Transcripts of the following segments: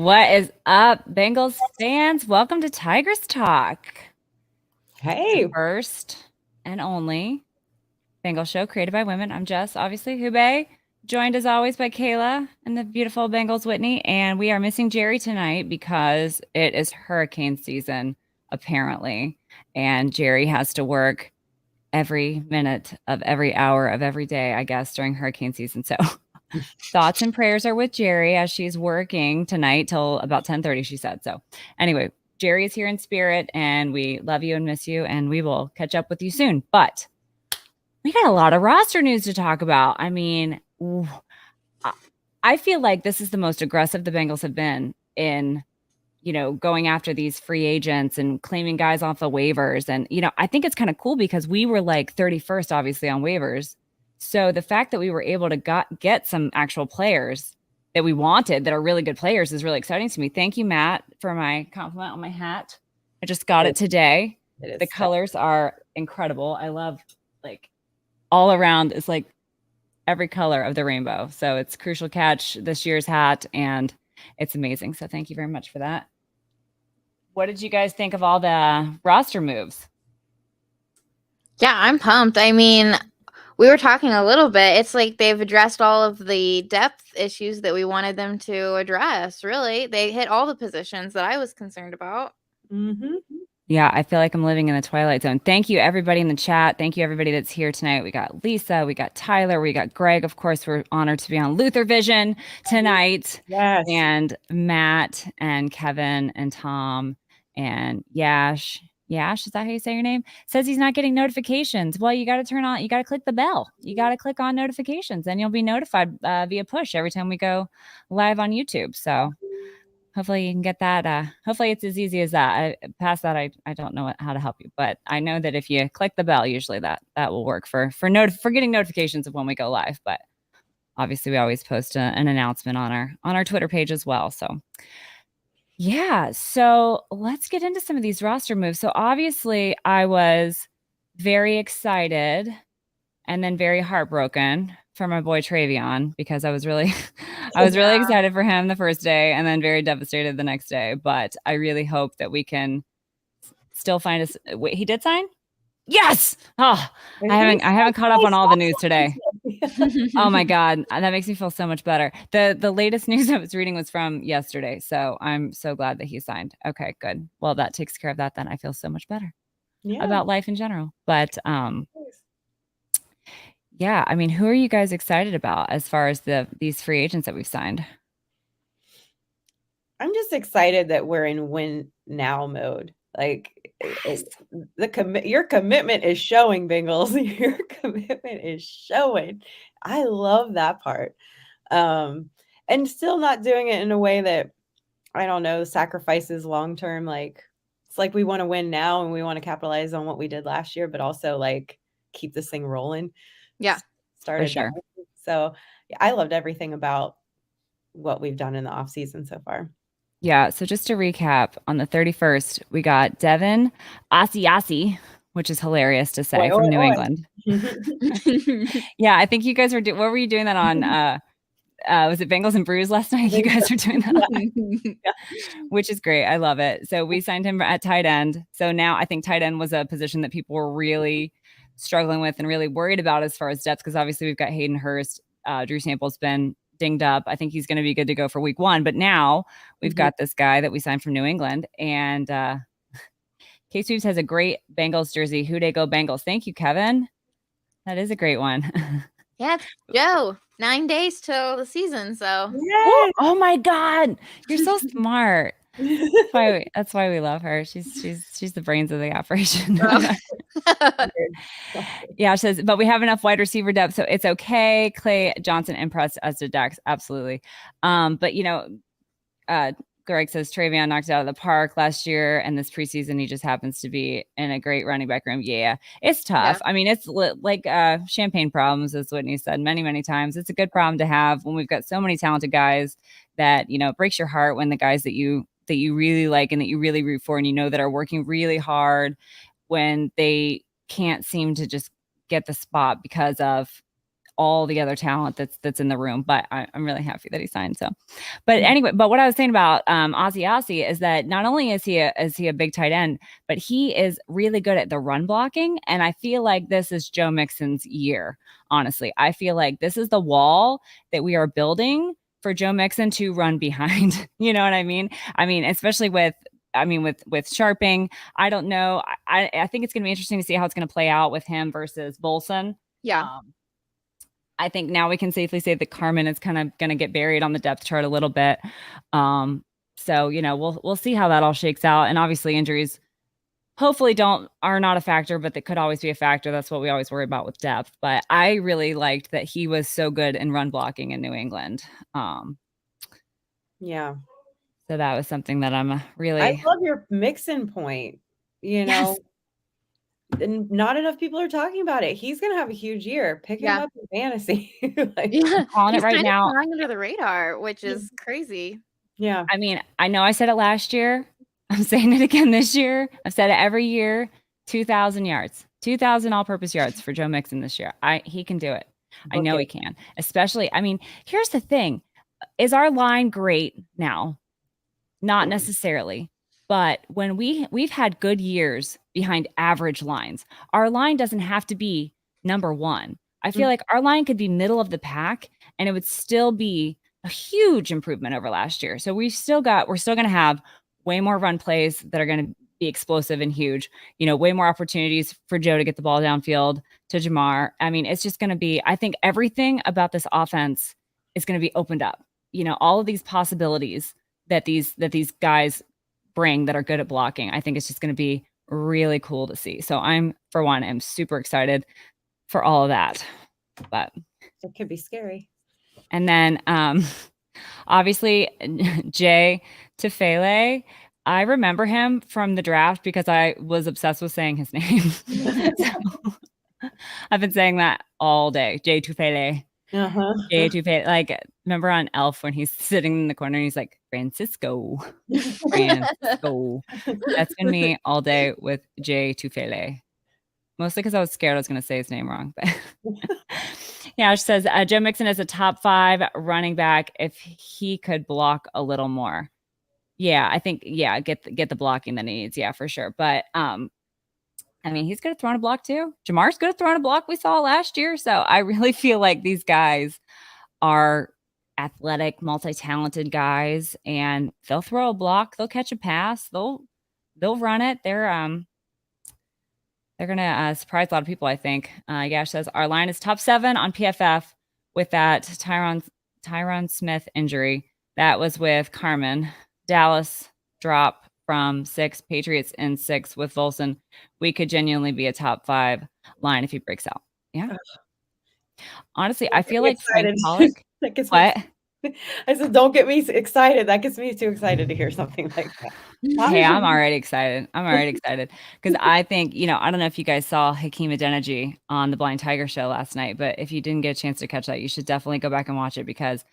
What is up, Bengals fans? Welcome to Tigress Talk, the Hey, first and only Bengal show created by women. I'm Jess, obviously, Hubei, joined as always by Kayla and the beautiful Bengals Whitney. And we are missing Jerry tonight because it is hurricane season, apparently. And Jerry has to work every minute of every hour of every day, I guess, during hurricane season. So thoughts and prayers are with Jerry as she's working tonight till about 10:30, she said. So anyway, Jerry is here in spirit and we love you and miss you and we will catch up with you soon. But we got a lot of roster news to talk about. I mean, I feel like this is the most aggressive the Bengals have been in, going after these free agents and claiming guys off of waivers. And, I think it's kind of cool because we were like 31st, obviously, on waivers. So the fact that we were able to get some actual players that we wanted that are really good players is really exciting to me. Thank you, Matt, for my compliment on my hat. I just got it today. The colors are incredible. I love like all around. It's like every color of the rainbow. So it's Crucial Catch this year's hat and it's amazing. So thank you very much for that. What did you guys think of all the roster moves? Yeah, I'm pumped. I mean, we were talking a little bit. It's like they've addressed all of the depth issues that we wanted them to address, really. They hit all the positions that I was concerned about. Mm-hmm. Yeah, I feel like I'm living in the Twilight Zone. Thank you, everybody in the chat. Thank you, everybody that's here tonight. We got Lisa, we got Tyler, we got Greg. Of course, we're honored to be on Luther Vision tonight. Yes. And Matt and Kevin and Tom and Yash. Yash, is that how you say your name? Says he's not getting notifications. Well, you got to click the bell. You got to click on notifications and you'll be notified via push every time we go live on YouTube. So hopefully you can get that. Hopefully it's as easy as that. Past that, I don't know how to help you, but I know that if you click the bell, usually that will work for getting notifications of when we go live. But obviously, we always post an announcement on our Twitter page as well. So yeah, so let's get into some of these roster moves. So obviously, I was very excited and then very heartbroken for my boy Travion because I was really really excited for him the first day and then very devastated the next day. But I really hope that we can still find us. Wait, he did sign? Yes. Oh, I haven't caught up on all the news today. Oh my God. That makes me feel so much better. The latest news I was reading was from yesterday. So I'm so glad that he signed. Okay, good. Well, that takes care of that then. I feel so much better about life in general. But yeah, I mean, who are you guys excited about as far as these free agents that we've signed? I'm just excited that we're in win now mode. Like your commitment is showing, Bengals. Your commitment is showing. I love that part. And still not doing it in a way that I don't know, sacrifices long term. Like it's like we want to win now and we want to capitalize on what we did last year, but also like keep this thing rolling. Yeah. Started sure. So yeah, I loved everything about what we've done in the off season so far. Yeah. So just to recap, on the 31st, we got Devin Asiasi, which is hilarious to say from New England. Yeah, I think you guys were. What were you doing that on? Was it Bengals and Brews last night? You guys were doing that, which is great. I love it. So we signed him at tight end. So now I think tight end was a position that people were really struggling with and really worried about as far as depth, because obviously we've got Hayden Hurst. Drew Sample's been dinged up. I think he's going to be good to go for week 1. But now we've got this guy that we signed from New England. And K-Sweeps has a great Bengals jersey. Who Dey Go Bengals. Thank you, Kevin. That is a great one. Yeah, Joe. 9 days till the season, so. Yes. Oh my God. You're so smart. That's why we love her. She's the brains of the operation. Yeah, she says, but we have enough wide receiver depth, so it's okay. Clay Johnson impressed, as did Dax. Absolutely. But Greg says Travion knocked it out of the park last year, and this preseason he just happens to be in a great running back room. Yeah, it's tough. Yeah. I mean, it's like champagne problems, as Whitney said many, many times. It's a good problem to have when we've got so many talented guys that, it breaks your heart when the guys that you really like and that you really root for and that are working really hard, when they can't seem to just get the spot because of all the other talent that's in the room. But I'm really happy that he signed. So, but anyway, but what I was saying about Ozzy is that not only is he a big tight end, but he is really good at the run blocking. And I feel like this is Joe Mixon's year. Honestly, I feel like this is the wall that we are building for Joe Mixon to run behind. You know what I mean? I mean, especially with Sharping. I don't know. I think it's going to be interesting to see how it's going to play out with him versus Bolson. Yeah. I think now we can safely say that Carmen is kind of going to get buried on the depth chart a little bit. So, you know, we'll see how that all shakes out. And obviously injuries hopefully are not a factor, but they could always be a factor. That's what we always worry about with depth. But I really liked that he was so good in run blocking in New England. Yeah. So that was something that I'm really. I love your Mixon point. You know, and not enough people are talking about it. He's gonna have a huge year. Pick him up in fantasy. I'm calling it right now. Flying under the radar, which is crazy. Yeah. I mean, I know I said it last year. I'm saying it again this year. I've said it every year. 2,000 yards, 2,000 all-purpose yards for Joe Mixon this year. He can do it. I know he can. Especially, I mean, here's the thing. Is our line great now? Not necessarily. But when we've had good years behind average lines, our line doesn't have to be number one. I feel like our line could be middle of the pack and it would still be a huge improvement over last year. So we're still going to have way more run plays that are going to be explosive and huge, you know, way more opportunities for Joe to get the ball downfield to Jamar. I mean, it's just going to be, I think everything about this offense is going to be opened up. You know, all of these possibilities that these guys bring that are good at blocking. I think it's just going to be really cool to see. So I'm super excited for all of that. But it could be scary. And then obviously Jay Tufele, I remember him from the draft because I was obsessed with saying his name. So, I've been saying that all day. Jay Tufele. Jay Tufele. Like, remember on Elf when he's sitting in the corner and he's like, Francisco. That's been me all day with Jay Tufele. Mostly because I was scared I was going to say his name wrong. But yeah, she says Joe Mixon is a top 5 running back if he could block a little more. Yeah, I think get the blocking that he needs. Yeah, for sure. But I mean, he's good at throwing a block too. Jamar's good at throwing a block we saw last year. So I really feel like these guys are athletic, multi-talented guys, and they'll throw a block, they'll catch a pass, they'll run it. They're gonna surprise a lot of people, I think. Yash says our line is top 7 on PFF with that Tyron Smith injury. That was with Carmen. Dallas drop from 6, Patriots in 6 with Volson. We could genuinely be a top 5 line if he breaks out. Yeah. Honestly, I feel like Frank Pollock. What? I said, don't get me excited. That gets me too excited to hear something like that. Hey, I'm already excited. Because I think, you know, I don't know if you guys saw Hakeem Adeniji on the Blind Tiger show last night, but if you didn't get a chance to catch that, you should definitely go back and watch it because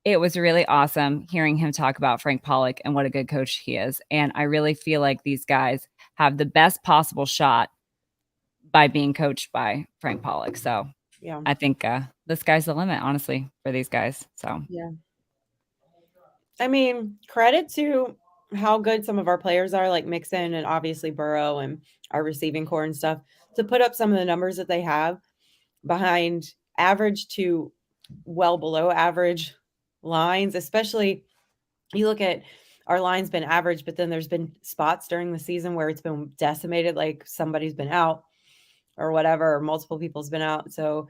it was really awesome hearing him talk about Frank Pollock and what a good coach he is. And I really feel like these guys have the best possible shot by being coached by Frank Pollock. So yeah, I think the sky's the limit, honestly, for these guys. So yeah, I mean, credit to how good some of our players are, like Mixon and obviously Burrow and our receiving core and stuff, to put up some of the numbers that they have behind average to well below average lines. Especially you look at our line's been average, but then there's been spots during the season where it's been decimated, like somebody's been out or whatever, or multiple people's been out. So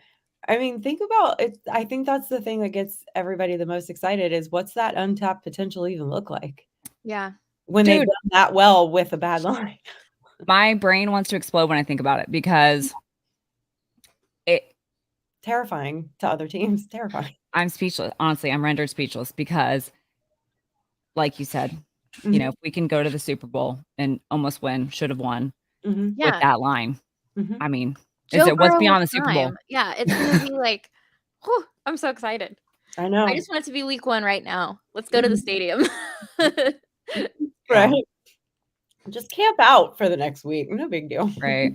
I mean, think about it. I think that's the thing that gets everybody the most excited is what's that untapped potential even look like? Yeah. When they've done that well with a bad line. My brain wants to explode when I think about it because terrifying to other teams. Terrifying. I'm speechless. Honestly, I'm rendered speechless because, like you said, you know, if we can go to the Super Bowl and almost win, should have won with that line. I mean, what's beyond the Super Bowl? Yeah, it's gonna be like, whew, I'm so excited. I know. I just want it to be week 1 right now. Let's go to the stadium. Right. Just camp out for the next week. No big deal. Right.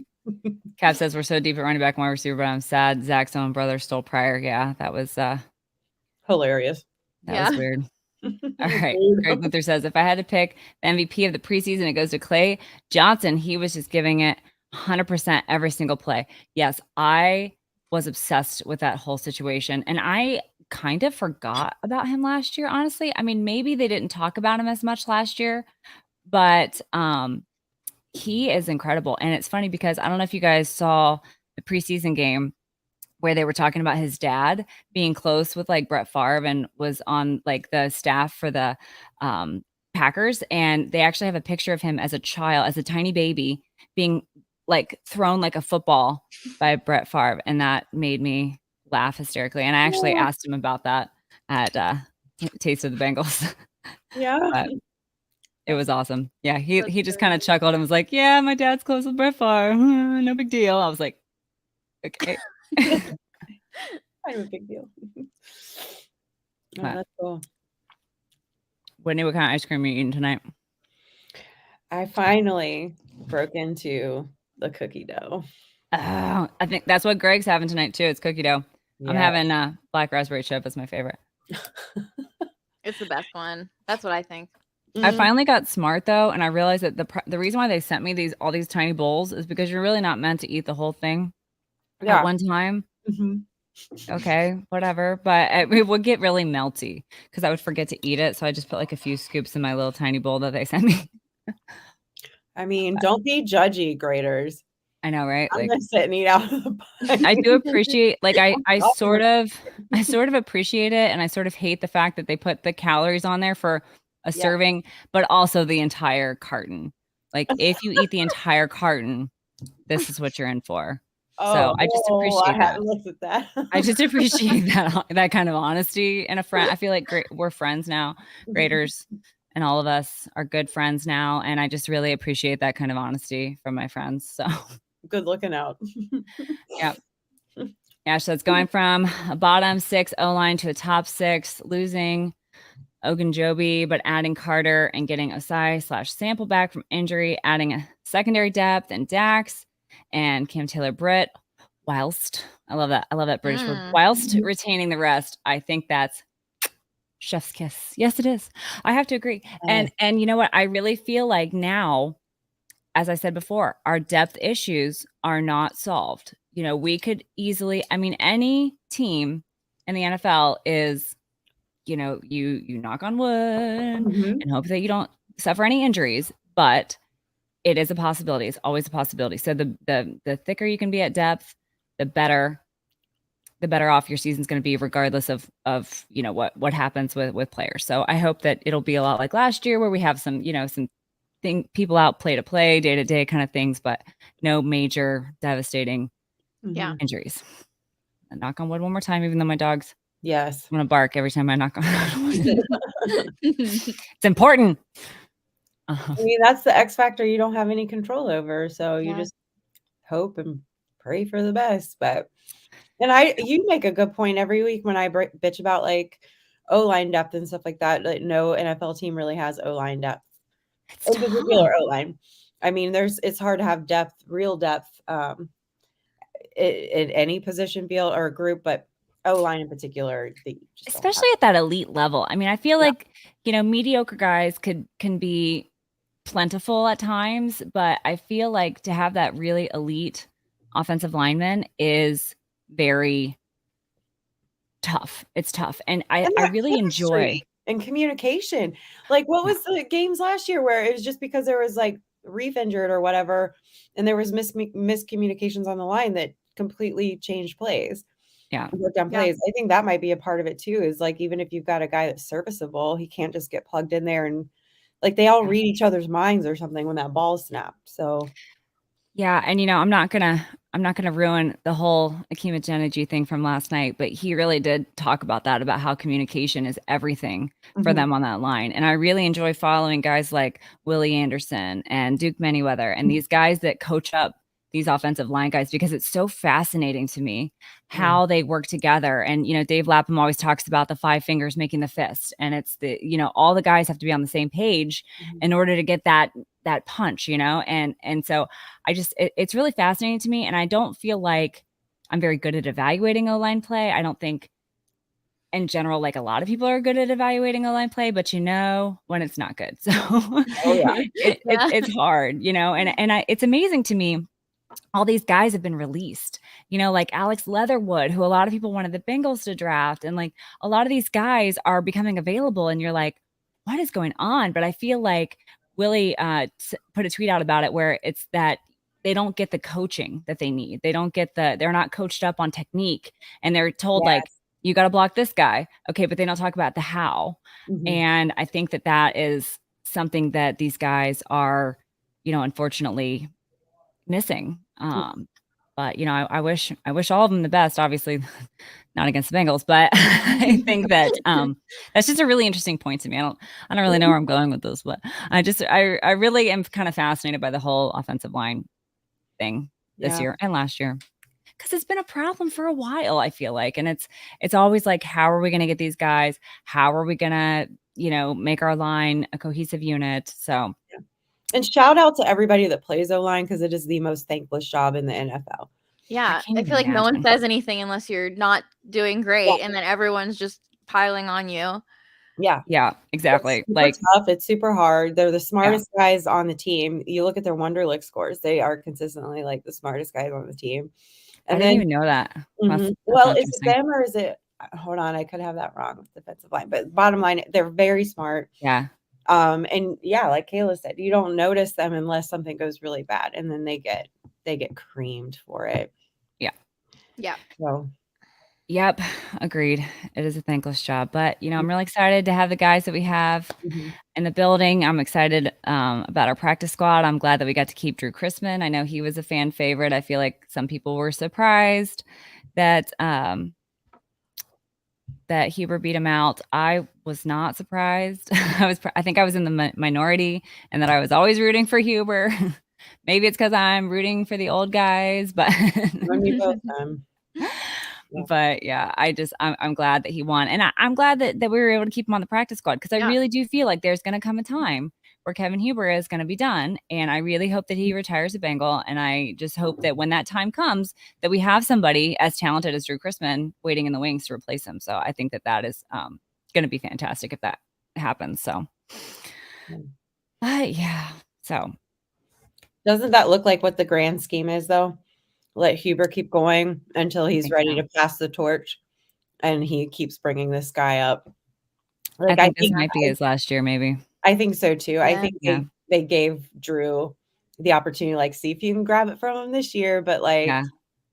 Cap says we're so deep at running back and wide receiver, but I'm sad Zach's own brother stole Pryor. Yeah, that was Hilarious. that was weird. All right. Rude. Greg Luther says if I had to pick the MVP of the preseason, it goes to Clay Johnson. He was just giving it 100% every single play. Yes, I was obsessed with that whole situation. And I kind of forgot about him last year, honestly. I mean, maybe they didn't talk about him as much last year, but he is incredible. And it's funny because I don't know if you guys saw the preseason game where they were talking about his dad being close with like Brett Favre and was on like the staff for the Packers. And they actually have a picture of him as a child, as a tiny baby, being like thrown like a football by Brett Favre. And that made me laugh hysterically. And I actually asked him about that at Taste of the Bengals. Yeah. But it was awesome. Yeah, he just kind of chuckled and was like, "Yeah, my dad's close with Brett Favre. No big deal." I was like, "Okay." Kind of a big deal. Oh, that's cool. Whitney, what kind of ice cream are you eating tonight? I finally broke into the cookie dough. Oh, I think that's what Greg's having tonight too. It's cookie dough. I'm having black raspberry chip. It's my favorite. It's the best one. That's what I think. I finally got smart though, and I realized that the reason why they sent me all these tiny bowls is because you're really not meant to eat the whole thing at one time. Okay, whatever. But it would get really melty because I would forget to eat it. So I just put like a few scoops in my little tiny bowl that they sent me. I mean, don't be judgy, graders. I know, right? I'm Like, gonna sit and eat out of the bun. I do appreciate, like, I sort of appreciate it, and I sort of hate the fact that they put the calories on there for a serving, but also the entire carton. Like, if you eat the entire carton, this is what you're in for. So I just appreciate that. Looked at that. I just appreciate that kind of honesty in a friend. I feel like we're friends now. Graders and all of us are good friends now, and I just really appreciate that kind of honesty from my friends. So. Good looking out. Yeah. Yeah, so it's going from a bottom 6 O-line to a top 6, losing Ogunjobi, but adding Carter and getting Osai/Sample back from injury, adding a secondary depth and Dax and Cam Taylor-Britt, whilst I love that British word, whilst retaining the rest. I think that's chef's kiss. Yes, it is. I have to agree. And you know what? I really feel like now, as I said before, our depth issues are not solved. You know, we could easily, I mean, any team in the NFL is, you know, you knock on wood and hope that you don't suffer any injuries, but it is a possibility. It's always a possibility. So the thicker you can be at depth, the better off your season's going to be, regardless of you know what happens with players. So I hope that it'll be a lot like last year, where we have some, you know, some people out day to day kind of things, but no major devastating injuries. I knock on wood one more time, even though my dog's I'm gonna bark every time I knock on wood. It's important. I mean, that's the X factor you don't have any control over. So you just hope and pray for the best. But you make a good point every week when I bitch about like O-line depth and stuff like that. Like, no NFL team really has O-line depth. In particular, O-line. I mean, it's hard to have depth, real depth, in any position field or group, but O-line in particular, especially at that elite level. I mean, I feel like, you know, mediocre guys can be plentiful at times, but I feel like to have that really elite offensive lineman is very tough. It's tough. And I really enjoy and communication. Like, what was the games last year where it was just because there was like Reef injured or whatever, and there was miscommunications on the line that completely changed plays. Worked on plays. I think that might be a part of it too, is like, even if you've got a guy that's serviceable, he can't just get plugged in there and like they all read each other's minds or something when that ball snapped. So and you know, I'm not gonna ruin the whole Akeem Adeniji thing from last night, but he really did talk about that, about how communication is everything for them on that line. And I really enjoy following guys like Willie Anderson and Duke Manyweather and these guys that coach up these offensive line guys because it's so fascinating to me how they work together. And, Dave Lapham always talks about the 5 fingers making the fist. And it's all the guys have to be on the same page in order to get that punch, and so it's really fascinating to me. And I don't feel like I'm very good at evaluating O-line play. I don't think in general, like a lot of people are good at evaluating O-line play, but when it's not good. So it's hard, and it's amazing to me. All these guys have been released, like Alex Leatherwood, who a lot of people wanted the Bengals to draft. And like a lot of these guys are becoming available and you're like, what is going on? But I feel like Willie put a tweet out about it where it's that they don't get the coaching that they need. They don't get they're not coached up on technique and they're told like, you got to block this guy. Okay. But they don't talk about the how. And I think that is something that these guys are, unfortunately missing. But I wish all of them the best, obviously not against the Bengals, but I think that that's just a really interesting point to me. I don't really know where I'm going with this, but I really am kind of fascinated by the whole offensive line thing this year and last year. Because it's been a problem for a while, I feel like. And it's always like, how are we going to get these guys? How are we going to, make our line a cohesive unit? So, and shout out to everybody that plays O-line because it is the most thankless job in the NFL. Yeah, I feel like no one says anything unless you're not doing great, and then everyone's just piling on you. Yeah, exactly. It's super tough. It's super hard. They're the smartest guys on the team. You look at their Wonderlic scores; they are consistently like the smartest guys on the team. And I didn't even know that. Well, is it them or is it? Hold on, I could have that wrong with defensive line, but bottom line, they're very smart. Yeah. And like Kayla said, you don't notice them unless something goes really bad, and then they get creamed for it. Yeah. So. Yep, agreed. It is a thankless job, but I'm really excited to have the guys that we have in the building. I'm excited about our practice squad. I'm glad that we got to keep Drew Chrisman. I know he was a fan favorite. I feel like some people were surprised that that Huber beat him out. I was not surprised. I think I was in the minority, and that I was always rooting for Huber. Maybe it's because I'm rooting for the old guys, but. But yeah, I'm glad that he won. And I'm glad that we were able to keep him on the practice squad because I really do feel like there's going to come a time where Kevin Huber is going to be done. And I really hope that he retires a Bengal. And I just hope that when that time comes, that we have somebody as talented as Drew Chrisman waiting in the wings to replace him. So I think that is going to be fantastic if that happens. So, but yeah. So doesn't that look like what the grand scheme is though? Let Huber keep going until he's ready to pass the torch, and he keeps bringing this guy up. Like, I think this might be his last year, maybe. I think so too. Yeah. I think they gave Drew the opportunity, like, see if you can grab it from him this year, but like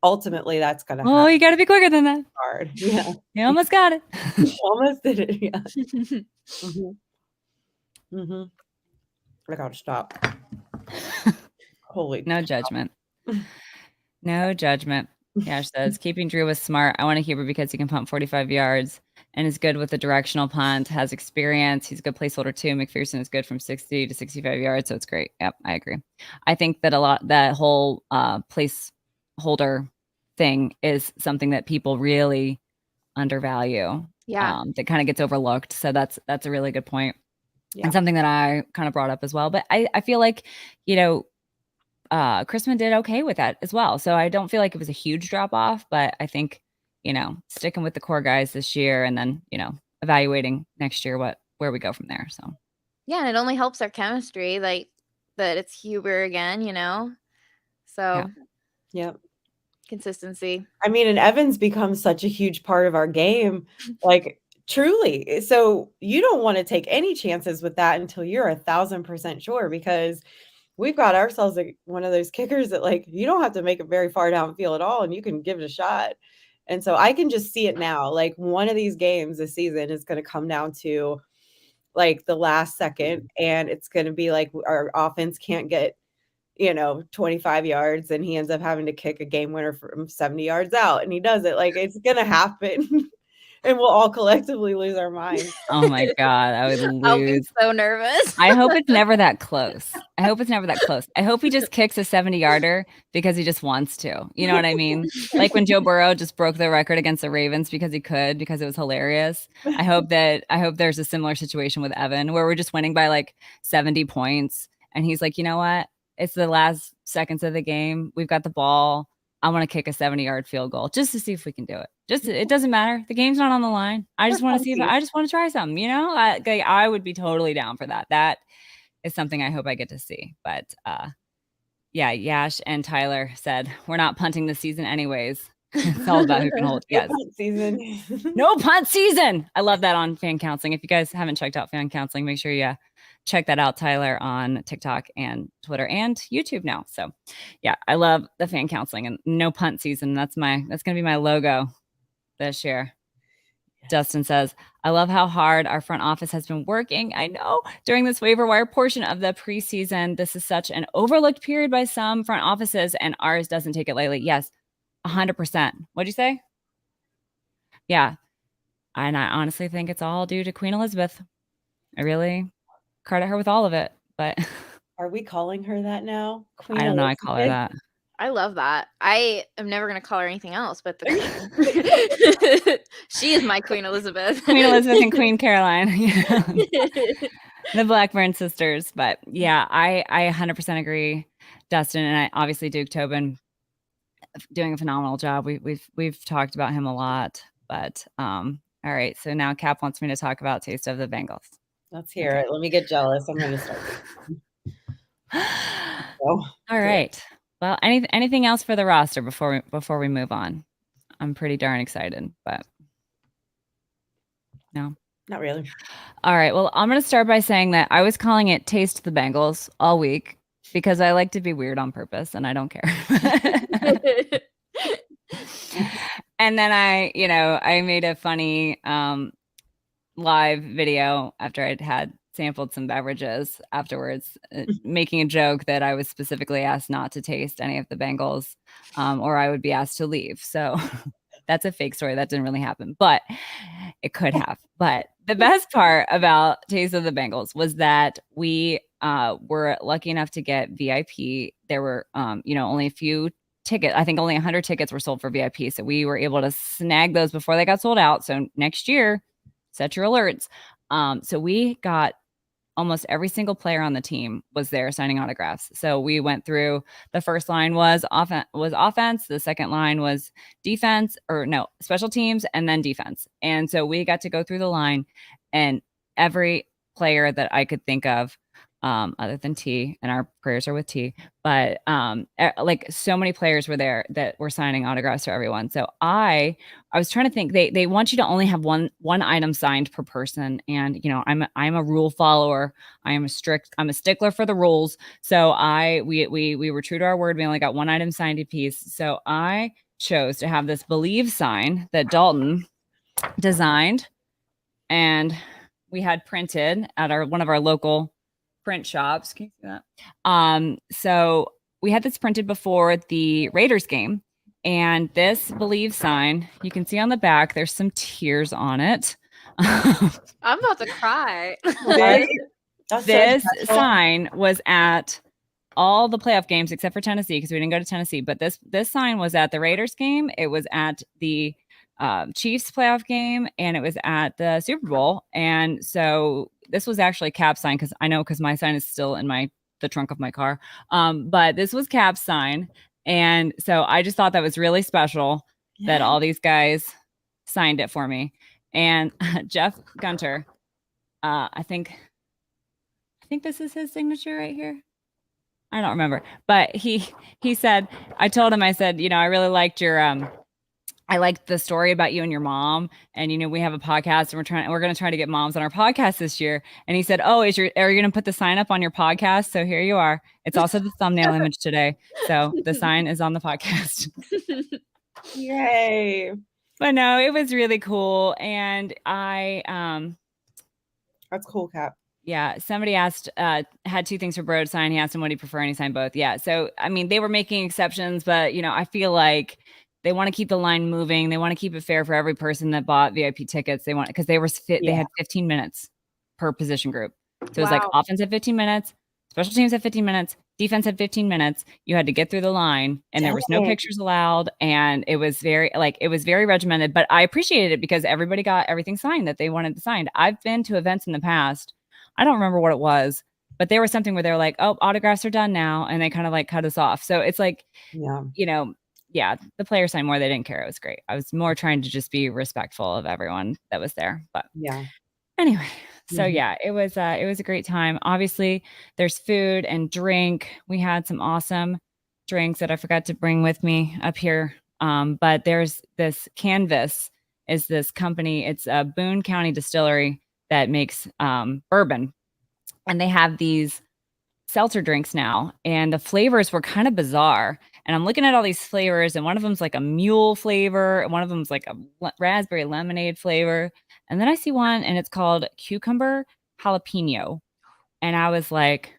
ultimately that's gonna happen. Oh, you got to be quicker than that. Hard, yeah. You almost got it. Almost did it, yeah. I gotta stop. Holy no judgment. No judgment. Yash says, keeping Drew was smart. I want to Huber because he can pump 45 yards and is good with the directional punt, has experience. He's a good placeholder too. McPherson is good from 60 to 65 yards, so it's great. Yep, I agree. I think that that whole placeholder thing is something that people really undervalue. Yeah. That kind of gets overlooked. So that's a really good point. Yeah. And something that I kind of brought up as well. But I feel like, Chrisman did okay with that as well. So I don't feel like it was a huge drop off, but I think, sticking with the core guys this year and then, evaluating next year where we go from there. So yeah, and it only helps our chemistry, like that it's Huber again, So yeah. Consistency. I mean, and Evans becomes such a huge part of our game. Like truly. So you don't want to take any chances with that until you're 1,000% sure, because we've got ourselves like one of those kickers that like you don't have to make it very far downfield at all and you can give it a shot. And so I can just see it now. Like one of these games this season is going to come down to like the last second, and it's going to be like our offense can't get 25 yards and he ends up having to kick a game winner from 70 yards out, and he does it. Like it's going to happen. and we'll all collectively lose our minds. Oh my God, I would I'll be lose. so nervous. I hope it's never that close. I hope it's never that close. I hope he just kicks a 70-yarder because he just wants to. You know what I mean? Like when Joe Burrow just broke the record against the Ravens because he could, because it was hilarious. I hope there's a similar situation with Evan where we're just winning by like 70 points. And he's like, you know what? It's the last seconds of the game. We've got the ball. I want to kick a 70-yard field goal just to see if we can do it. It doesn't matter. The game's not on the line. I just want to see if I just want to try something, you know? I would be totally down for that. That is something I hope I get to see. But yeah, Yash and Tyler said, we're not punting this season anyways. It's all about who can hold. Yes. Punt season. No punt season. I love that on Fan Counseling. If you guys haven't checked out Fan Counseling, make sure you check that out, Tyler, on TikTok and Twitter and YouTube now. So yeah, I love the Fan Counseling and no punt season. That's gonna be my logo this year. Dustin says, I love how hard our front office has been working. I know during this waiver wire portion of the preseason, this is such an overlooked period by some front offices, and ours doesn't take it lightly. Yes, 100%. What'd you say? Yeah. And I honestly think it's all due to Queen Elizabeth. I really credit her with all of it, but Are we calling her that now? I don't know. I call her that. I love that. I am never going to call her anything else but the Queen. She is my Queen Elizabeth. Queen Elizabeth and Queen Caroline. The Blackburn sisters. But yeah, I 100% agree, Dustin. And I obviously Duke Tobin doing a phenomenal job. We've talked about him a lot. But all right. So now Cap wants me to talk about Taste of the Bengals. Let's hear it. Let me get jealous. I'm going to start. All right. Well, anything else for the roster before we move on? I'm pretty darn excited, but no, not really. All right. Well, I'm going to start by saying that I was calling it Taste the Bengals all week because I like to be weird on purpose and I don't care. And then I made a funny live video after I'd had sampled some beverages afterwards, making a joke that I was specifically asked not to taste any of the Bengals or I would be asked to leave. So that's a fake story. That didn't really happen, but it could have. But the best part about Taste of the Bengals was that we were lucky enough to get VIP. There were, only a few tickets. I think only 100 tickets were sold for VIP. So we were able to snag those before they got sold out. So next year, set your alerts. So we got almost every single player on the team was there signing autographs. So we went through, the first line was offense. The second line was special teams, and then defense. And so we got to go through the line, and every player that I could think of, other than T, and our prayers are with T, but like so many players were there that were signing autographs for everyone. So I was trying to think, they want you to only have one item signed per person, and I'm a rule follower. I'm a stickler for the rules. So we were true to our word. We only got one item signed a piece. So I chose to have this Believe sign that Dalton designed, and we had printed at one of our local print shops. Can you see that? So we had this printed before the Raiders game, and this Believe sign, you can see on the back, there's some tears on it. I'm about to cry. This sign was at all the playoff games except for Tennessee, because we didn't go to Tennessee. But this sign was at the Raiders game. It was at the Chiefs playoff game, and it was at the Super Bowl. And so this was actually Cap's sign, because my sign is still in the trunk of my car. But this was Cap's sign. And so I just thought that was really special that all these guys signed it for me. And Jeff Gunter, I think this is his signature right here. I don't remember, but he said, I told him, I said, I really liked your, I liked the story about you and your mom, and we have a podcast, and we're going to try to get moms on our podcast this year. And he said, "Oh, are you going to put the sign up on your podcast?" So here you are. It's also the thumbnail image today. So the sign is on the podcast. Yay! But no, it was really cool, and that's cool, Cap. Yeah, somebody asked, had two things for Bro to sign. He asked him what he prefer, and he signed both. Yeah, so I mean, they were making exceptions, but I feel like they want to keep the line moving. They want to keep it fair for every person that bought VIP tickets. They want because they had 15 minutes per position group. So it was like Wow. offense had 15 minutes, special teams had 15 minutes, defense had 15 minutes. You had to get through the line, and there was no Dang. pictures allowed, and it was very regimented. But I appreciated it because everybody got everything signed that they wanted to sign. I've been to events in the past. I don't remember what it was, but there was something where they were like, "Oh, autographs are done now," and they kind of like cut us off. So it's like, Yeah. Yeah, the players signed more. They didn't care. It was great. I was more trying to just be respectful of everyone that was there. But Yeah. anyway, so Mhm. yeah, it was a great time. Obviously, there's food and drink. We had some awesome drinks that I forgot to bring with me up here. But there's this Canvas is this company. It's a Boone County distillery that makes bourbon, and they have these seltzer drinks now, and the flavors were kind of bizarre. And I'm looking at all these flavors, and one of them's like a mule flavor, and one of them's like a raspberry lemonade flavor. And then I see one, and it's called cucumber jalapeno. And I was like,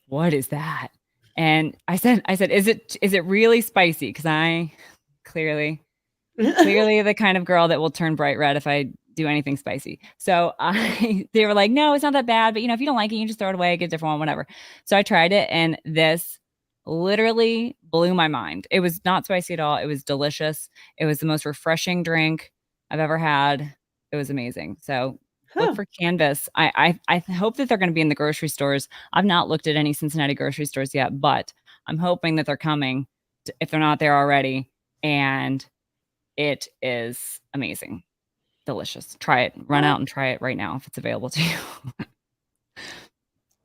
"What is that?" And I said, is it really spicy? Because I clearly the kind of girl that will turn bright red if I do anything spicy. So they were like, no, it's not that bad. But if you don't like it, you can just throw it away, get a different one, whatever. So I tried it, and this literally blew my mind. It was not spicy at all. It was delicious. It was the most refreshing drink I've ever had. It was amazing. So look Huh. for Canvas. I hope that they're going to be in the grocery stores. I've not looked at any Cincinnati grocery stores yet, but I'm hoping that they're coming if they're not there already. And it is amazing. Delicious. Try it. Run out and try it right now if it's available to you.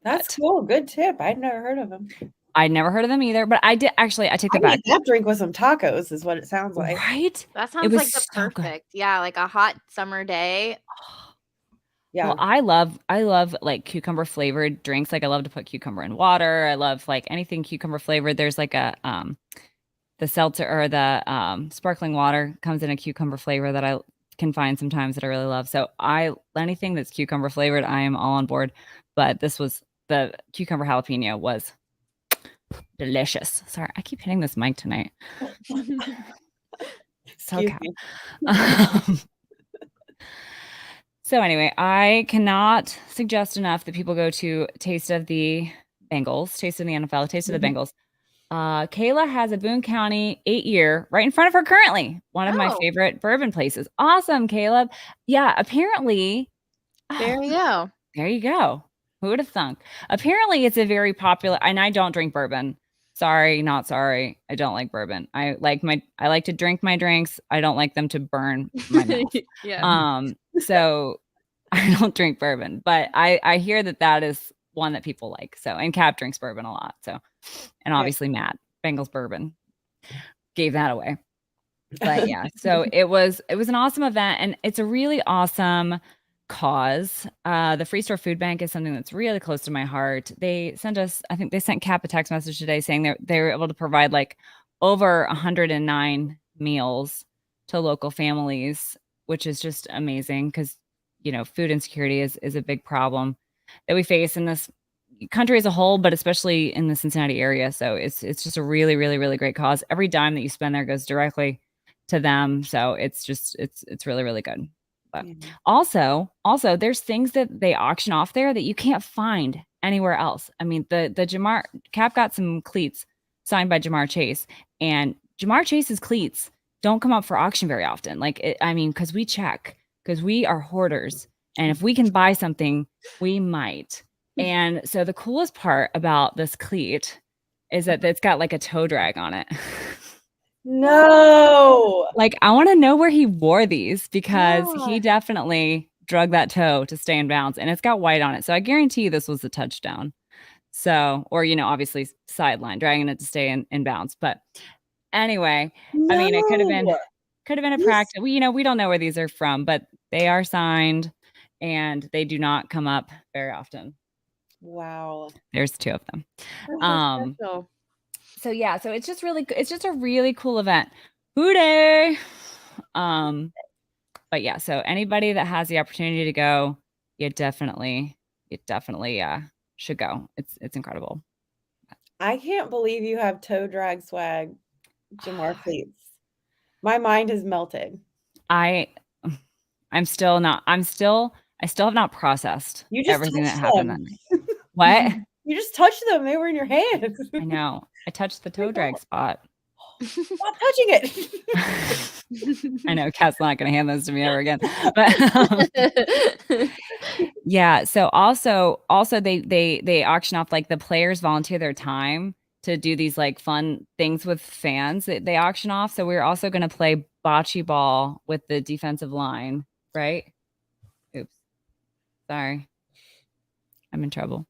That's cool. Good tip. I'd never heard of them. I'd never heard of them either, but I did actually. I take that back. Need that drink with some tacos is what it sounds like. Right? That It sounds was like the so good. perfect. Yeah, like a hot summer day. Yeah. Well, I love like cucumber flavored drinks. Like I love to put cucumber in water. I love like anything cucumber flavored. There's like a the seltzer or the sparkling water comes in a cucumber flavor that I can find sometimes that I really love. So anything that's cucumber flavored, I am all on board. But this was the cucumber jalapeno was delicious. Sorry, I keep hitting this mic tonight. So Excuse me. So anyway, I cannot suggest enough that people go to Taste of the Bengals, Taste of the NFL, Taste of the Bengals. Kayla has a Boone County 8-year right in front of her currently. One of my Oh. favorite bourbon places. Awesome, Caleb. Yeah, apparently. There you go. There you go. Who would have thunk? Apparently, it's a very popular, and I don't drink bourbon. Sorry, not sorry. I don't like bourbon. I like to drink my drinks. I don't like them to burn my mouth. Yeah. So I don't drink bourbon, but I hear that is one that people like. So, and Cap drinks bourbon a lot. So, and obviously Matt, Bengals bourbon, gave that away. But yeah, so it was an awesome event, and it's a really awesome cause. The Freestore Food Bank is something that's really close to my heart. They sent us, I think they sent Cap a text message today saying they were able to provide like over 109 meals to local families, which is just amazing because food insecurity is a big problem that we face in this country as a whole, but especially in the Cincinnati area. So it's just a really, really, really great cause. Every dime that you spend there goes directly to them. So it's really, really good. But also there's things that they auction off there that you can't find anywhere else. I mean, the Jamar Cap got some cleats signed by Jamar Chase, and Jamar Chase's cleats don't come up for auction very often. Because we are hoarders, and if we can buy something, we might. And so the coolest part about this cleat is that it's got like a toe drag on it. No. Like, I want to know where he wore these because Yeah. he definitely drug that toe to stay in bounds, and it's got white on it. So I guarantee you this was a touchdown. So, or, obviously sideline, dragging it to stay in bounds. But anyway, I mean, it could have been a practice. We don't know where these are from, but they are signed and they do not come up very often. Wow. There's 2 of them. That's so So yeah, so it's just a really cool event. Hooday. But yeah, so anybody that has the opportunity to go, you definitely should go. It's incredible. I can't believe you have toe drag swag. Jamar Fleets. My mind has melted. I still have not processed You just everything that touched happened that them. night. What? You just touched them. They were in your hands. I know. I touched the toe drag spot. Stop touching it. I know Kat's not going to hand those to me ever again. But yeah. So also they auction off, like, the players volunteer their time to do these like fun things with fans that they auction off. So we're also going to play bocce ball with the defensive line, right? Oops. Sorry. I'm in trouble.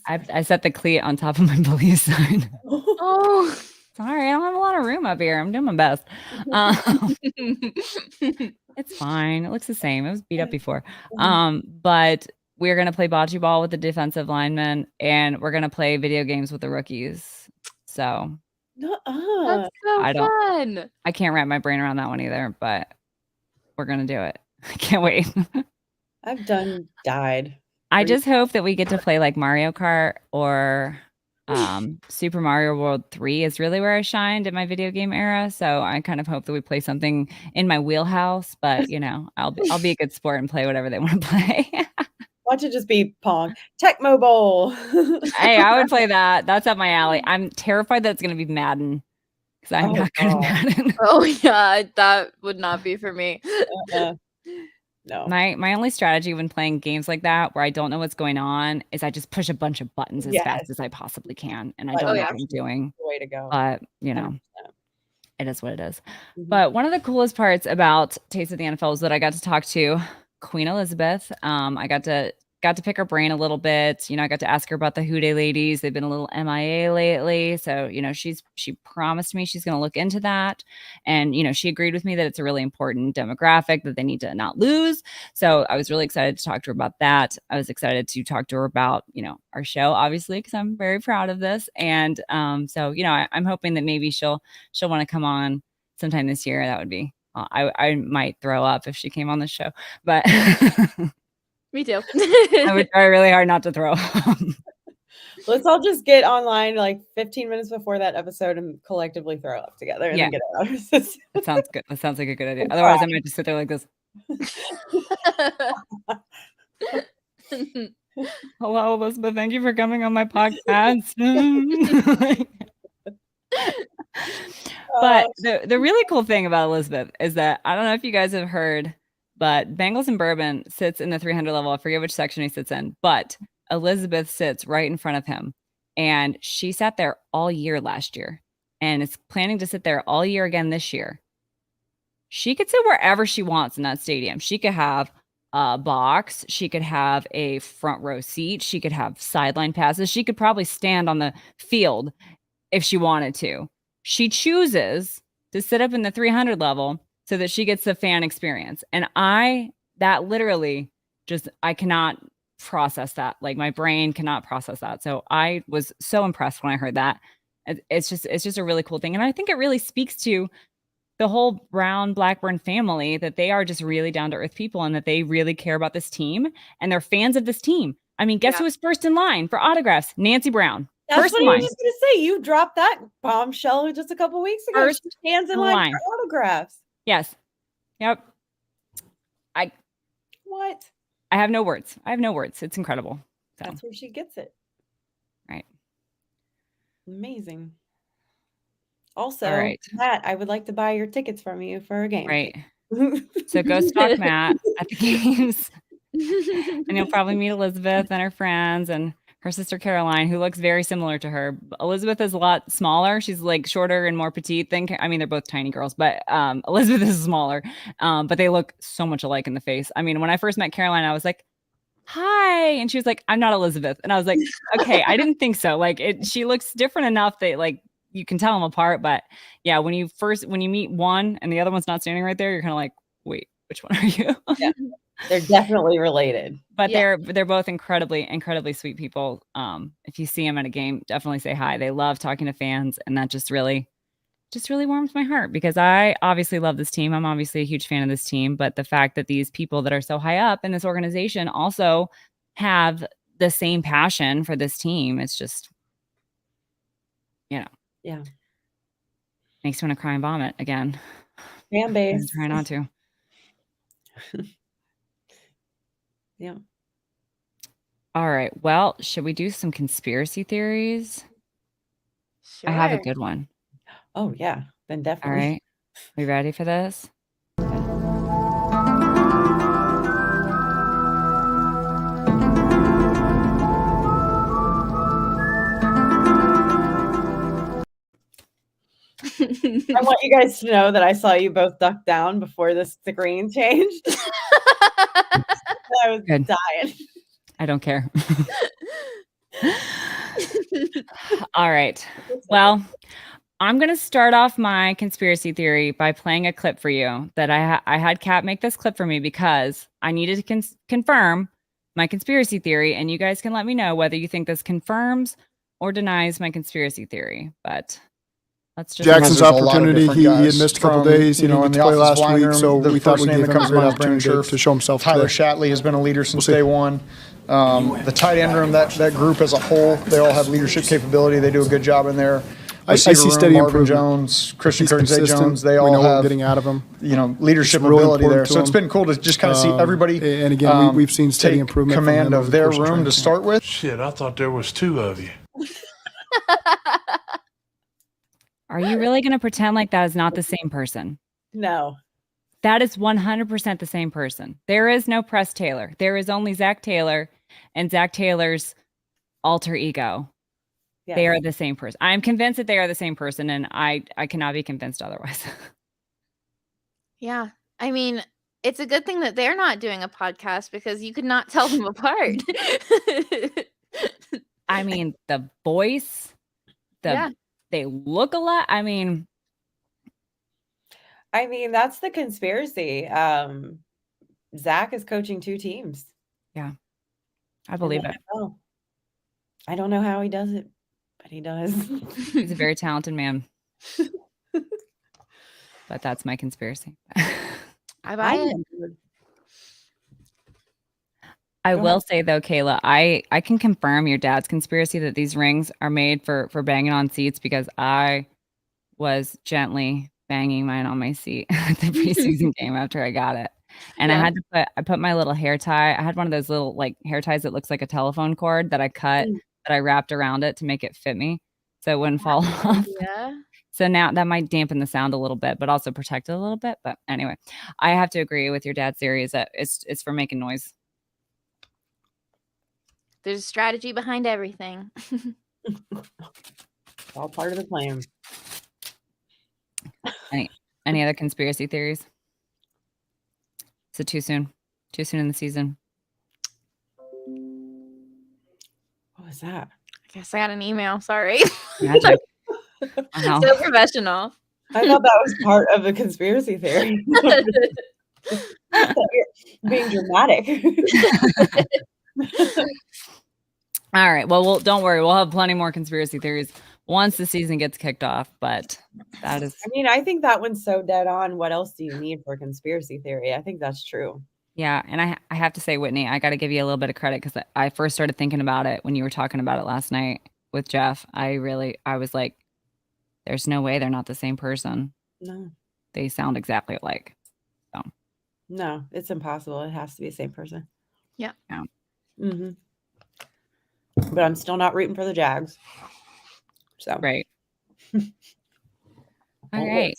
I set the cleat on top of my police sign. Oh. Sorry, I don't have a lot of room up here. I'm doing my best. It's fine. It looks the same. It was beat up before. But we're gonna play bocce ball with the defensive linemen, and we're gonna play video games with the rookies. So That's so fun. I can't wrap my brain around that one either, but we're gonna do it. I can't wait. I've died. I just hope that we get to play like Mario Kart or Super Mario World 3 is really where I shined in my video game era. So I kind of hope that we play something in my wheelhouse, but I'll be a good sport and play whatever they want to play. Watch it just be Pong. Tecmo Bowl. Hey, I would play that. That's up my alley. I'm terrified that it's going to be Madden because I'm not good at Madden. Oh yeah, that would not be for me. No. My only strategy when playing games like that where I don't know what's going on is I just push a bunch of buttons as fast as I possibly can, and I don't know what I'm doing. Way to go. But it is what it is. But one of the coolest parts about Taste of the NFL is that I got to talk to Queen Elizabeth. I got to pick her brain a little bit. I got to ask her about the Houday ladies. They've been a little MIA lately. So, she promised me she's going to look into that. And, she agreed with me that it's a really important demographic that they need to not lose. So I was really excited to talk to her about that. I was excited to talk to her about, our show, obviously, because I'm very proud of this. And so, I'm hoping that maybe she'll want to come on sometime this year. That would be, I might throw up if she came on the show, but me too. I would try really hard not to throw up. Let's all just get online like 15 minutes before that episode and collectively throw up together and then get it out of our system. That sounds good. That sounds like a good idea. Otherwise, I might just sit there like this. Hello, Elizabeth. Thank you for coming on my podcast. But the really cool thing about Elizabeth is that I don't know if you guys have heard, but Bengals and Bourbon sits in the 300 level. I forget which section he sits in, but Elizabeth sits right in front of him. And she sat there all year last year and is planning to sit there all year again this year. She could sit wherever she wants in that stadium. She could have a box. She could have a front row seat. She could have sideline passes. She could probably stand on the field if she wanted to. She chooses to sit up in the 300 level so that she gets the fan experience. And that literally I cannot process that. Like, my brain cannot process that. So I was so impressed when I heard that. It's just a really cool thing. And I think it really speaks to the whole Brown Blackburn family, that they are just really down to earth people and that they really care about this team and they're fans of this team. I mean, guess who was first in line for autographs? Nancy Brown. That's what I was just going to say. You dropped that bombshell just a couple weeks ago. First hands in line for autographs. Yes. Yep. What? I have no words. It's incredible. So. That's where she gets it. Right. Amazing. Also, Matt, I would like to buy your tickets from you for a game. Right. So go stalk Matt at the games. And you'll probably meet Elizabeth and her friends and her sister Caroline, who looks very similar to her. Elizabeth is a lot smaller. She's like shorter and more petite than, I mean, they're both tiny girls, but Elizabeth is smaller. But they look so much alike in the face. I mean, when I first met Caroline, I was like, hi. And she was like, I'm not Elizabeth. And I was like, okay, I didn't think so. Like, she looks different enough that like you can tell them apart. But yeah, when you meet one and the other one's not standing right there, you're kind of like, wait, which one are you? Yeah. They're definitely related, but they're both incredibly sweet people. If you see them at a game, definitely say hi. They love talking to fans, and that just really warms my heart because I obviously love this team. I'm obviously a huge fan of this team, but the fact that these people that are so high up in this organization also have the same passion for this team, it's just, yeah, Makes me want to cry and vomit again. Fan I'm base. trying not to. Yeah. All right. Well, should we do some conspiracy theories? Sure. I have a good one. Oh yeah, then All definitely. right. We ready for this? I want you guys to know that I saw you both duck down before the screen changed. I was Good. dying. I don't care. All right. Well, I'm going to start off my conspiracy theory by playing a clip for you that I had Kat make this clip for me because I needed to confirm my conspiracy theory, and you guys can let me know whether you think this confirms or denies my conspiracy theory. But let's just Jackson's There's a lot of opportunity. different He had guys missed a couple from, days. He didn't in get the to play offensive last line week, room, so the we thought first we'd name give that him a comes to great mind is Brandon opportunity Scherf. to show himself Tyler today. Shatley has been a leader since day one. The tight end room, that group as a whole, they all have leadership capability. They do a good job in there. I see Receiver room, steady Marvin improvement. Jones, Christian He's Kirksey consistent. Jones, they We all know what we're have getting out of him. Leadership It's really ability there. important to So it's him. been cool to just kind of see everybody. And again, we've seen steady take improvement from command him over of the their course of room training to camp. start with. Shit, I thought there was two of you. Are you really going to pretend like that is not the same person? No. That is 100% the same person. There is no Press Taylor. There is only Zach Taylor and Zach Taylor's alter ego. Yes. They are the same person. I am convinced that they are the same person, and I cannot be convinced otherwise. Yeah. I mean, it's a good thing that they're not doing a podcast because you could not tell them apart. I mean, the voice, they look a lot. I mean, that's the conspiracy. Zach is coaching 2 teams. yeah, I believe it. Oh, I don't know how he does it, but he does. He's a very talented man. But that's my conspiracy. I buy it. I Go will ahead. say though, Kayla, I can confirm your dad's conspiracy that these rings are made for banging on seats because I was gently banging mine on my seat at the preseason game after I got it. And Yeah. I put my little hair tie. I had one of those little like hair ties that looks like a telephone cord that I cut, that I wrapped around it to make it fit me so it wouldn't fall off. Yeah. So now that might dampen the sound a little bit, but also protect it a little bit. But anyway, I have to agree with your dad's theory is that it's for making noise. There's a strategy behind everything. It's all part of the plan. Any other conspiracy theories? Is it too soon? Too soon in the season? What was that? I guess I got an email. Sorry. Magic. Wow. So professional. I thought that was part of the conspiracy theory. Being dramatic. All right. Well, don't worry. We'll have plenty more conspiracy theories once the season gets kicked off. But that is, I think that one's so dead on. What else do you need for conspiracy theory? I think that's true. yeah. And I have to say, Whitney, I got to give you a little bit of credit because I first started thinking about it when you were talking about it last night with Jeff. I was like, there's no way they're not the same person. No. They sound exactly alike. So. No, it's impossible. It has to be the same person. Yeah. Yeah. Mm-hmm. But I'm still not rooting for the Jags. So Right. All right.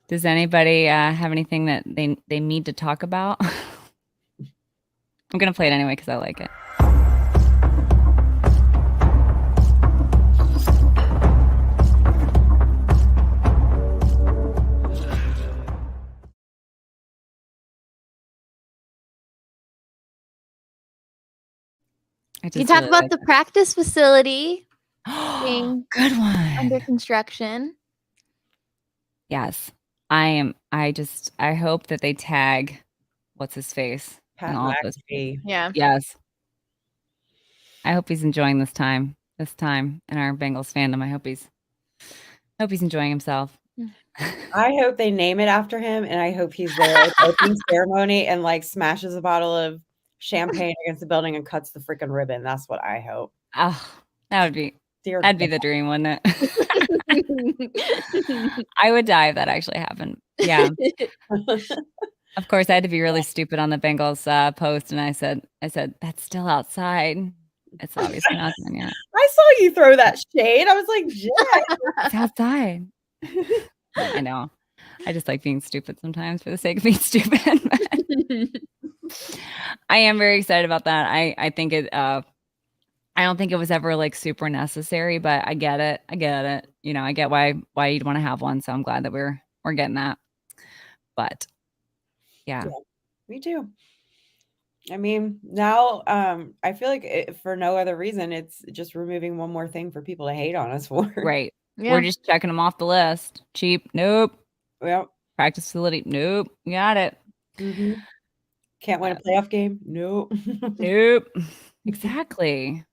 Does anybody have anything that they need to talk about? I'm going to play it anyway because I like it. You talk about the practice facility being good one under construction. Yes, I hope that they tag what's his face Pat and all those. Yeah. Yes, I hope he's enjoying this time in our Bengals fandom. I hope he's enjoying himself. I hope they name it after him, and I hope he's there at the opening ceremony and like smashes a bottle of champagne against the building and cuts the freaking ribbon. That's what I hope. Oh, that would be Dear That'd be God. the dream, wouldn't it? I would die if that actually happened. Yeah. Of course, I had to be really stupid on the Bengals post, and I said, that's still outside. It's obviously not done yet. I saw you throw that shade. I was like, Jess. It's outside. I know. I just like being stupid sometimes for the sake of being stupid. I am very excited about that. I think it. I don't think it was ever like super necessary, but I get it. I get it. You know, I get why you'd want to have one. So I'm glad that we're getting that. But yeah. Me too. I mean, now I feel like for no other reason, it's just removing one more thing for people to hate on us for. Right. Yeah. We're just checking them off the list. Cheap. Nope. Well, Practice facility. Nope. Got it. can't win a playoff game. Nope. Nope. Exactly.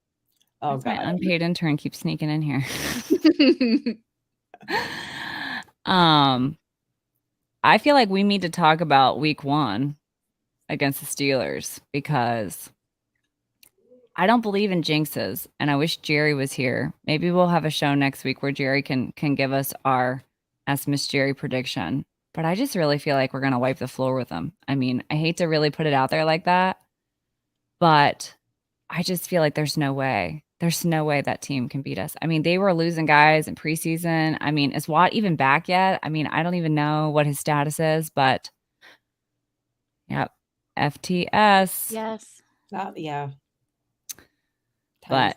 Oh That's my God. unpaid intern keeps sneaking in here. I feel like we need to talk about week 1 against the Steelers because I don't believe in jinxes, and I wish Jerry was here. Maybe we'll have a show next week where Jerry can give us our Ask Miss Jerry prediction. But I just really feel like we're gonna wipe the floor with them. I mean, I hate to really put it out there like that, but I just feel like there's no way. There's no way that team can beat us. I mean, they were losing guys in preseason. I mean, is Watt even back yet? I mean, I don't even know what his status is, but yep, FTS. Yes. Yeah. But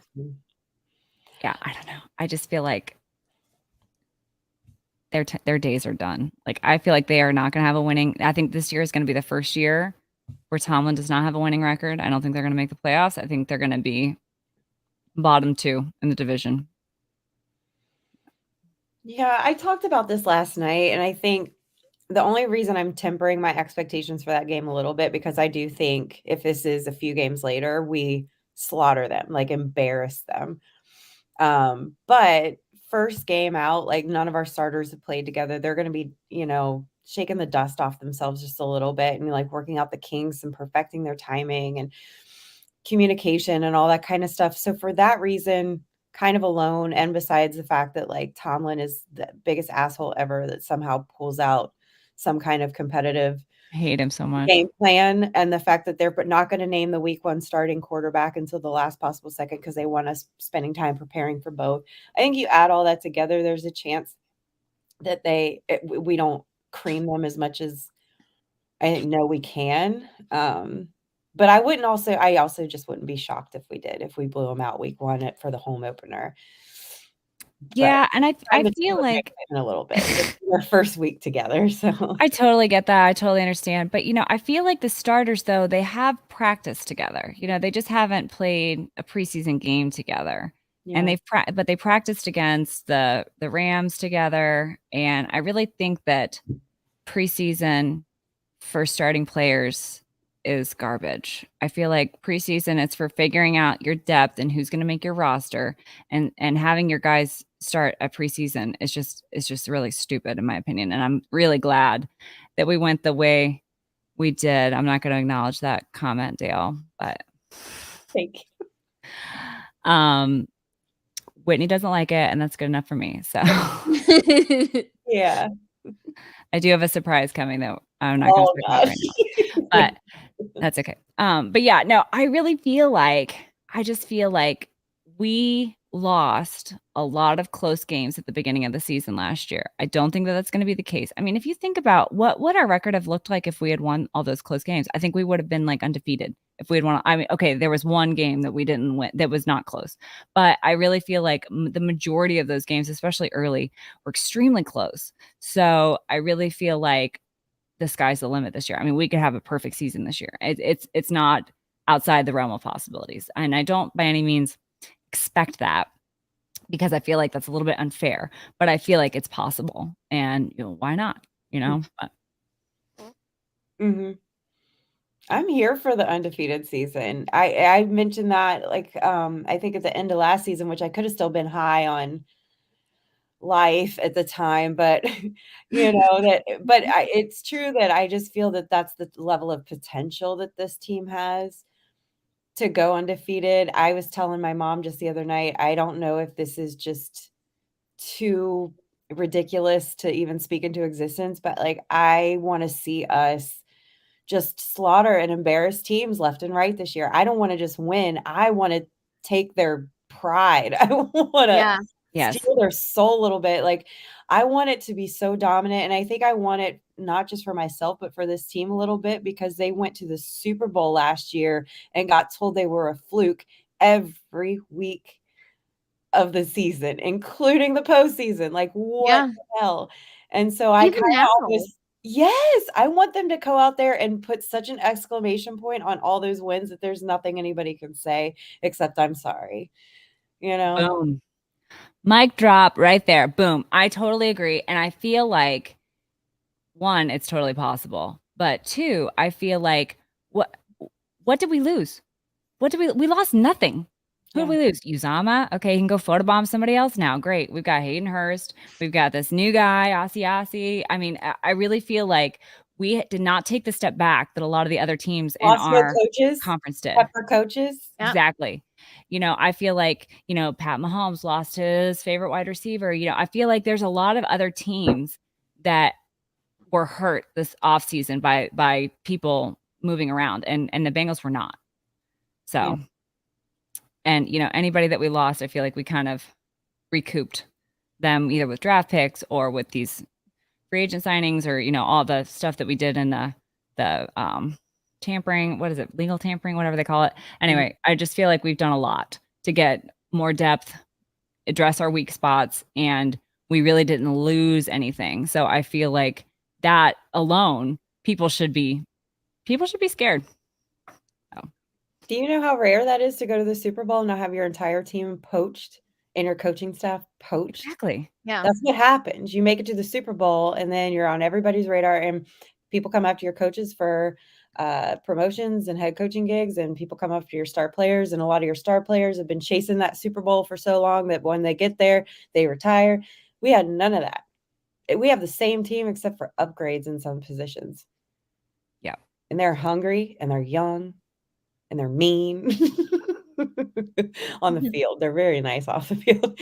yeah, I don't know. I just feel like their days are done. Like I feel like they are not going to have a winning. I think this year is going to be the first year where Tomlin does not have a winning record. I don't think they're going to make the playoffs. I think they're going to be bottom 2 in the division. Yeah, I talked about this last night, and I think the only reason I'm tempering my expectations for that game a little bit because I do think if this is a few games later, we slaughter them, like embarrass them. But first game out, like none of our starters have played together. They're going to be, shaking the dust off themselves just a little bit and like working out the kinks and perfecting their timing and communication and all that kind of stuff. So for that reason, kind of alone, and besides the fact that like Tomlin is the biggest asshole ever that somehow pulls out some kind of competitive I hate him so much. game plan, and the fact that they're not going to name the week 1 starting quarterback until the last possible second because they want us spending time preparing for both. I think you add all that together, there's a chance that we don't cream them as much as I know we can. But I also just wouldn't be shocked if we blew them out week 1 for the home opener. Yeah, and I Kinda feel like in a little bit. It's their first week together, so I totally get that. I totally understand. But I feel like the starters though, they have practiced together. They just haven't played a preseason game together. And yeah. they practiced against the Rams together, and I really think that preseason for starting players is garbage. I feel like preseason it's for figuring out your depth and who's going to make your roster, and having your guys start a preseason is just really stupid in my opinion. And I'm really glad that we went the way we did. I'm not going to acknowledge that comment, Dale, but Thank you. Whitney doesn't like it, and that's good enough for me. So yeah. I do have a surprise coming that I'm not going to talk about right now, but that's okay. But yeah, no, I just feel like we lost a lot of close games at the beginning of the season last year. I don't think that that's going to be the case. I mean, if you think about what would our record have looked like if we had won all those close games, I think we would have been like undefeated if we had won. I mean, okay, there was one game that we didn't win that was not close, but I really feel like the majority of those games, especially early, were extremely close. So I really feel like the sky's the limit this year. I mean, we could have a perfect season this year. It's not outside the realm of possibilities. And I don't by any means expect that because I feel like that's a little bit unfair, but I feel like it's possible. And why not? But. Mm-hmm. I'm here for the undefeated season. I mentioned that I think at the end of last season, which I could have still been high on life at the time, but it's true that I just feel that that's the level of potential that this team has to go undefeated. I was telling my mom just the other night, I don't know if this is just too ridiculous to even speak into existence, but like I want to see us just slaughter and embarrass teams left and right this year. I don't want to just win. I want to take their pride. I want to Yeah. Yes. steal their soul a little bit. Like I want it to be so dominant. And I think I want it not just for myself, but for this team a little bit because they went to the Super Bowl last year and got told they were a fluke every week of the season, including the postseason. Like, what Yeah. the hell? And so I Even kind of now. always, yes, I want them to go out there and put such an exclamation point on all those wins that there's nothing anybody can say except I'm sorry. You know? Boom. Mic drop right there. Boom. I totally agree. And I feel like, one, it's totally possible. But two, I feel like what did we lose? We lost nothing. Who did we lose? Uzama. Okay, he can go photobomb somebody else now. Great. We've got Hayden Hurst. We've got this new guy, Asi. I mean, I really feel like we did not take the step back that a lot of the other teams in Lost no our coaches, conference did. except for coaches. Yep. Exactly. You know, I feel like, you know, Pat Mahomes lost his favorite wide receiver. You know, I feel like there's a lot of other teams that were hurt this offseason by people moving around and the Bengals were not. So, Yeah. and you know, anybody that we lost, I feel like we kind of recouped them either with draft picks or with these free agent signings or, you know, all the stuff that we did in the tampering, what is it? Legal tampering, whatever they call it. Anyway, I just feel like we've done a lot to get more depth, address our weak spots, and we really didn't lose anything. So I feel like that alone, people should be scared. Do you know how rare that is to go to the Super Bowl and not have your entire team poached and your coaching staff poached? Exactly. Yeah. That's what happens. You make it to the Super Bowl and then you're on everybody's radar and people come after your coaches for promotions and head coaching gigs and people come after your star players and a lot of your star players have been chasing that Super Bowl for so long that when they get there, they retire. We had none of that. We have the same team except for upgrades in some positions. Yeah. And they're hungry and they're young and they're mean on the field. They're very nice off the field.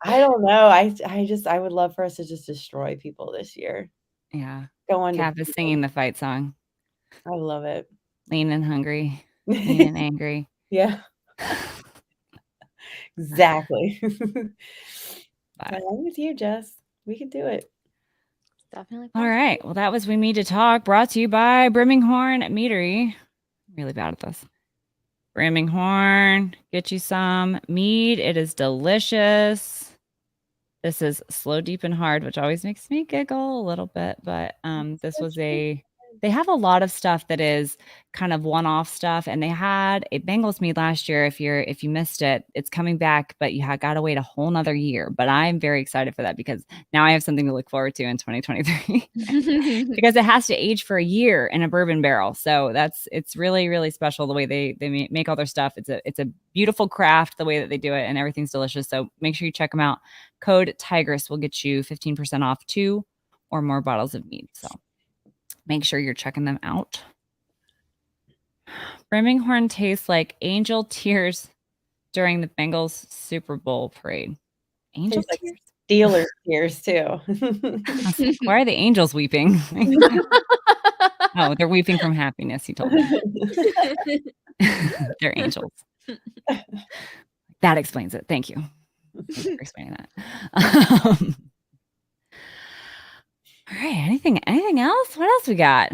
I don't know. I would love for us to just destroy people this year. Yeah. Go on. Cap is singing the fight song. I love it. Lean and hungry, lean and angry. Yeah. Exactly. But- I'm with you, Jess. We can do it. Definitely. All right. Well, that was We Need to Talk, brought to you by Birminghorn Meadery. I'm really bad at this. Birminghorn, get you some mead. It is delicious. This is slow, deep, and hard, which always makes me giggle a little bit. But this was they have a lot of stuff that is kind of one-off stuff, and they had a Bengals mead last year. If you missed it, it's coming back, but you got to wait a whole nother year. But I'm very excited for that because now I have something to look forward to in 2023 because it has to age for a year in a bourbon barrel. So it's really, really special the way they make all their stuff. It's a beautiful craft the way that they do it, and everything's delicious. So make sure you check them out. Code Tigress will get you 15% off 2 or more bottles of mead. So make sure you're checking them out. Birminghorn tastes like angel tears during the Bengals Super Bowl parade. Angel Tastes like tears? Steelers tears too. I was like, why are the angels weeping? Oh, they're weeping from happiness, he told me. They're angels. That explains it. Thank you. Thank you for explaining that. All right. Anything else? What else we got?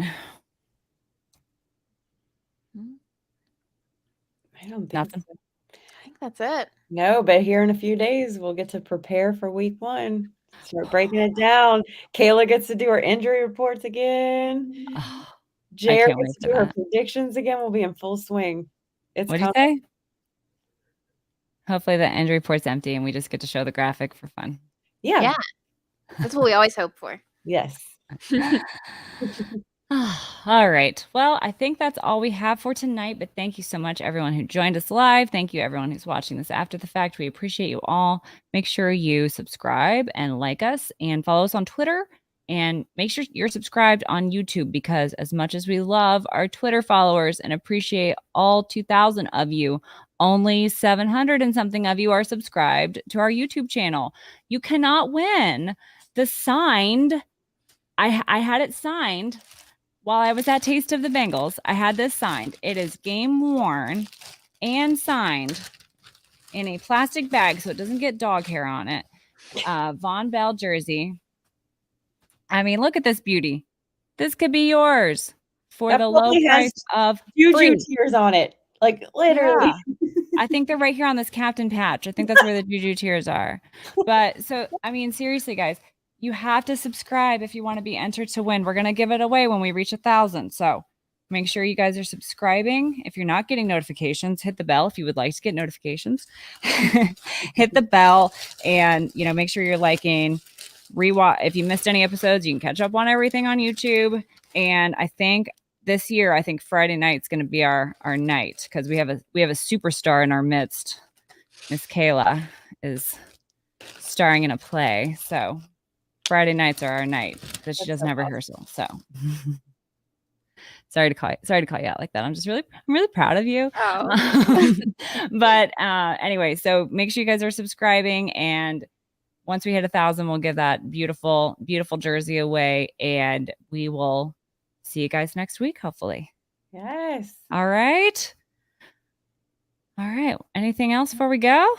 I don't think Nothing. so. I think that's it. No, but here in a few days, we'll get to prepare for week 1. Start breaking it down. Kayla gets to do her injury reports again. Oh, Jared can't gets wait to for do her that. predictions again. We'll be in full swing. It's What'd you coming. say? Hopefully the injury report's empty and we just get to show the graphic for fun. Yeah. Yeah. That's what we always hope for. Yes. All right. Well, I think that's all we have for tonight, but thank you so much, everyone who joined us live. Thank you, everyone who's watching this after the fact. We appreciate you all. Make sure you subscribe and like us and follow us on Twitter And make sure you're subscribed on YouTube, because as much as we love our Twitter followers and appreciate all 2,000 of you, only 700 and something of you are subscribed to our YouTube channel. You cannot win the signed. I had it signed while I was at Taste of the Bengals. I had this signed. It is game worn and signed in a plastic bag so it doesn't get dog hair on it. Von Bell jersey. I mean, look at this beauty. This could be yours for That the low probably has price of Juju free. tears on it. Like literally. Yeah. I think they're right here on this Captain patch. I think that's where the Juju tears are. But so, I mean, seriously, guys, you have to subscribe if you want to be entered to win. We're going to give it away when we reach 1,000. So make sure you guys are subscribing. If you're not getting notifications, hit the bell if you would like to get notifications. Hit the bell and, you know, make sure you're liking. Rewatch. If you missed any episodes, you can catch up on everything on YouTube. And I think this year, I think Friday night's going to be our night, because we have a superstar in our midst. Miss Kayla is starring in a play, so Friday nights are our night, because she doesn't have rehearsal. So sorry to call you out like that. I'm really proud of you. Oh. But anyway, so make sure you guys are subscribing, and once we hit 1,000, we'll give that beautiful, beautiful jersey away, and we will see you guys next week, hopefully. Yes. All right. Anything else before we go?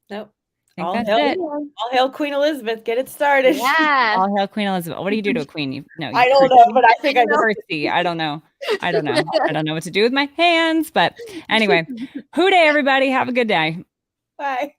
Nope. I think All that's hail, it. all hail Queen Elizabeth. Get it started. Yeah. All hail Queen Elizabeth. What do you do to a queen? You I don't know, but I think I know. curtsy. I don't know. I don't know what to do with my hands. But anyway, hoo day, everybody. Have a good day. Bye.